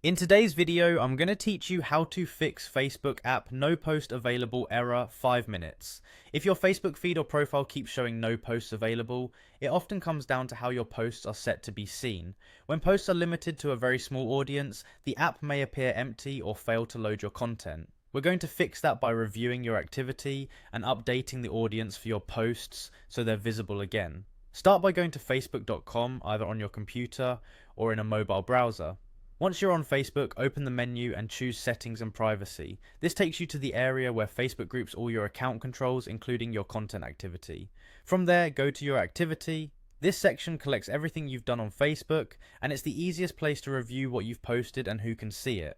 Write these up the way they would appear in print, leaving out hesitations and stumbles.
In today's video, I'm going to teach you how to fix Facebook app no post available error 5 minutes. If your Facebook feed or profile keeps showing no posts available, it often comes down to how your posts are set to be seen. When posts are limited to a very small audience, the app may appear empty or fail to load your content. We're going to fix that by reviewing your activity and updating the audience for your posts so they're visible again. Start by going to facebook.com either on your computer or in a mobile browser. Once you're on Facebook, open the menu and choose Settings and Privacy. This takes you to the area where Facebook groups all your account controls, including your content activity. From there, go to your activity. This section collects everything you've done on Facebook, and it's the easiest place to review what you've posted and who can see it.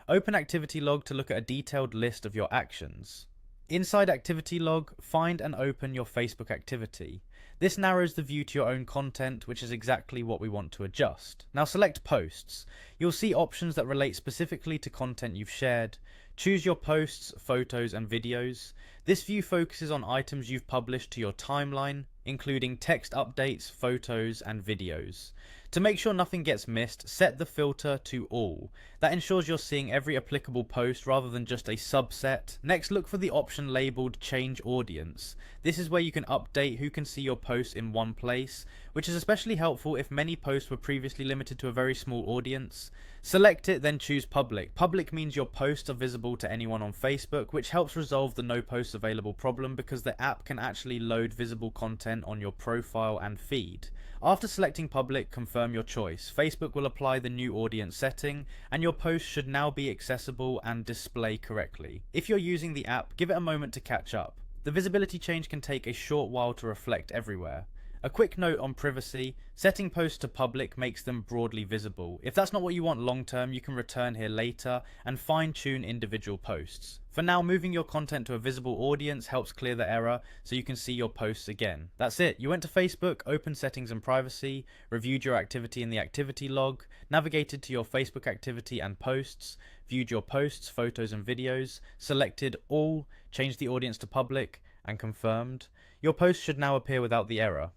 Open Activity Log to look at a detailed list of your actions. Inside Activity Log, find and open your Facebook activity. This narrows the view to your own content, which is exactly what we want to adjust. Now select Posts. You'll see options that relate specifically to content you've shared. Choose your posts, photos and videos. This view focuses on items you've published to your timeline, including text updates, photos and videos. To make sure nothing gets missed, set the filter to all. That ensures you're seeing every applicable post rather than just a subset. Next, look for the option labeled Change Audience. This is where you can update who can see your posts in one place, which is especially helpful if many posts were previously limited to a very small audience. Select it, then choose Public. Public means your posts are visible to anyone on Facebook, which helps resolve the no posts available problem because the app can actually load visible content on your profile and feed. After selecting Public, confirm your choice. Facebook will apply the new audience setting, and your post should now be accessible and display correctly. If you're using the app, give it a moment to catch up. The visibility change can take a short while to reflect everywhere. A quick note on privacy: setting posts to public makes them broadly visible. If that's not what you want long term, you can return here later and fine tune individual posts. For now, moving your content to a visible audience helps clear the error so you can see your posts again. That's it. You went to Facebook, opened Settings and Privacy, reviewed your activity in the activity log, navigated to your Facebook activity and posts, viewed your posts, photos and videos, selected all, changed the audience to public and confirmed. Your post should now appear without the error.